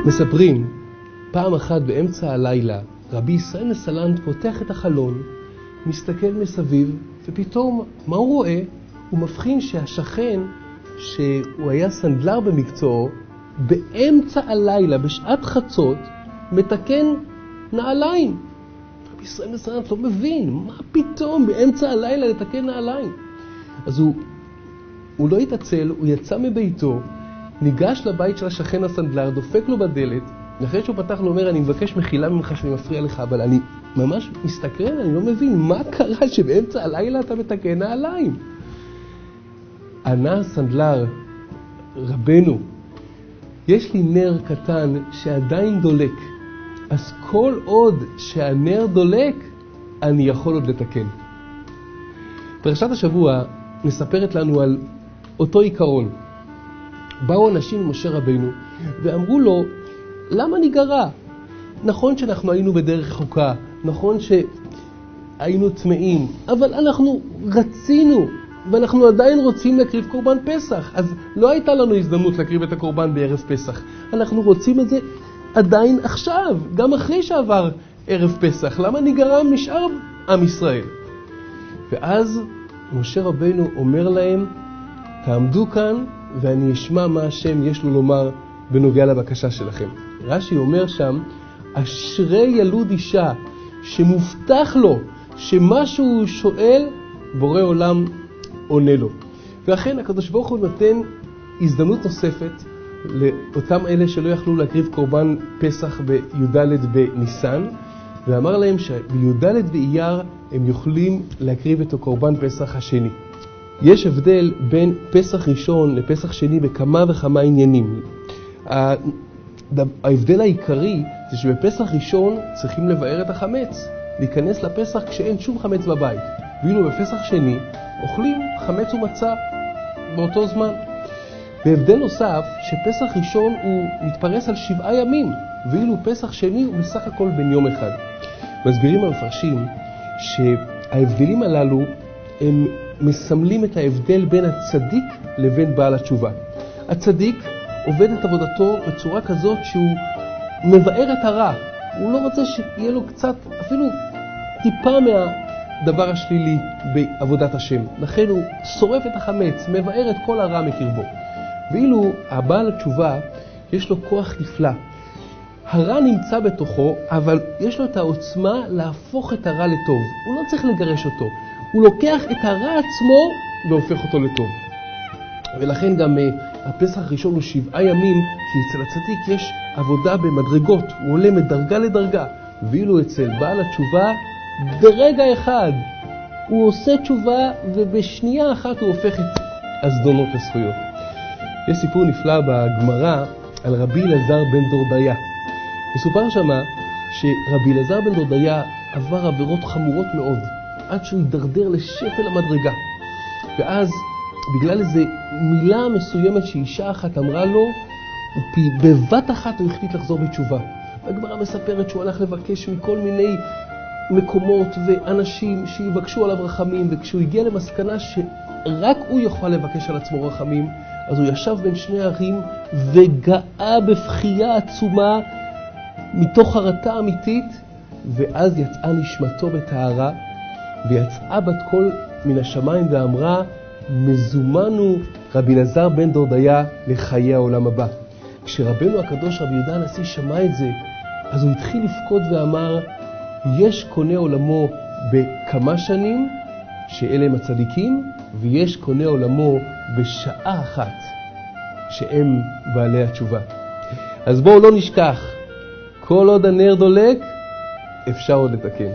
מספרים, פעם אחת באמצע הלילה, רבי ישראל מסלנט פותח את החלון, מסתכל מסביב, ופתאום, מה הוא רואה? הוא מבחין שהשכן, שהוא היה סנדלר במקצועו, באמצע הלילה, בשעת חצות, מתקן נעליים. רבי ישראל מסלנט לא מבין, מה פתאום באמצע הלילה לתקן נעליים? אז הוא לא התעצל, הוא יצא מביתו, ניגש לבית של השכן הסנדלר, דופק לו בדלת, ואחרי שהוא פתח לו אומר, אני מבקש מחילה ממך שאני מפריע לך, אבל אני ממש מסתקרן, אני לא מבין מה קרה שבאמצע הלילה אתה מתקן נעליים. ענה הסנדלר, רבנו, יש לי נר קטן שעדיין דולק, אז כל עוד שהנר דולק, אני יכול עוד לתקן. פרשת השבוע מספרת לנו על אותו עיקרון. באו אנשים ממשה רבנו ואמרו לו, למה ניגרע? נכון שאנחנו היינו בדרך רחוקה, נכון שהיינו טמאים, אבל אנחנו רצינו, ואנחנו עדיין רוצים להקריב קורבן פסח. אז לא הייתה לנו הזדמנות להקריב את הקורבן בערב פסח. אנחנו רוצים את זה עדיין עכשיו, גם אחרי שעבר ערב פסח. למה ניגרע משאר עם ישראל? ואז משה רבנו אומר להם, תעמדו כאן ואני אשמע מה השם יש לו לומר בנוגע לבקשה שלכם. רש"י אומר שם, אשרי ילוד אישה שמובטח לו שמה שהוא שואל בורא עולם עונה לו. ואכן הקדוש ברוך הוא נותן הזדמנות נוספת לאותם אלה שלא יכלו להקריב קורבן פסח בי"ד בניסן, ואמר להם שבי"ד באייר הם יכולים להקריב את הקורבן פסח השני. יש הבדל בין פסח ראשון לפסח שני בכמה וכמה עניינים. ההבדל העיקרי זה שבפסח ראשון צריכים לבאר את החמץ, להיכנס לפסח כשאין שום חמץ בבית. ואילו בפסח שני אוכלים חמץ ומצה באותו זמן. והבדל נוסף שפסח ראשון הוא מתפרס על 7 ימים, ואילו פסח שני הוא בסך הכל בן יום אחד. מסבירים המפרשים שההבדלים הללו הם מסמלים את ההבדל בין הצדיק לבין בעל התשובה. הצדיק עובד את עבודתו בצורה כזאת שהוא מבאר את הרע. הוא לא רוצה שיהיה לו קצת, אפילו טיפה מהדבר השלילי בעבודת השם. לכן הוא שורף את החמץ, מבאר את כל הרע מקרבו. ואילו הבעל התשובה יש לו כוח נפלא. הרע נמצא בתוכו, אבל יש לו את העוצמה להפוך את הרע לטוב. הוא לא צריך לגרש אותו. הוא לוקח את הרע עצמו והופך אותו לטוב. ולכן גם הפסח הראשון הוא 7 ימים, כי אצל הצדיק יש עבודה במדרגות. הוא עולה מדרגה לדרגה. ואילו אצל בעל התשובה, ברגע אחד הוא עושה תשובה, ובשנייה אחת הוא הופך את הזדונות לזכויות. יש סיפור נפלא בגמרא על רבי אלעזר בן דורדיה. מסופר שמה שרבי אלעזר בן דורדיה עבר עבירות חמורות מאוד, עד שהוא יידרדר לשפל המדרגה. ואז בגלל איזו מילה מסוימת שאישה אחת אמרה לו, בבת אחת הוא החליט לחזור בתשובה. והגמרא מספרת שהוא הלך לבקש מכל מיני מקומות ואנשים שיבקשו עליו רחמים, וכשהוא הגיע למסקנה שרק הוא יוכל לבקש על עצמו רחמים, אז הוא ישב בין שני ערים וגאה בבכייה עצומה מתוך חרטה אמיתית, ואז יצאה נשמתו בטהרה, ויצאה בת קול מן השמיים ואמרה, מזומנו רבי אלעזר בן דורדיה לחיי העולם הבא. כשרבנו הקדוש רבי יהודה הנשיא שמע את זה, אז הוא התחיל לפקוד ואמר, יש קונה עולמו בכמה שנים, שאלה הם הצדיקים, ויש קונה עולמו בשעה אחת, שהם בעלי התשובה. אז בואו לא נשכח, כל עוד הנר דולק, אפשר עוד לתקן.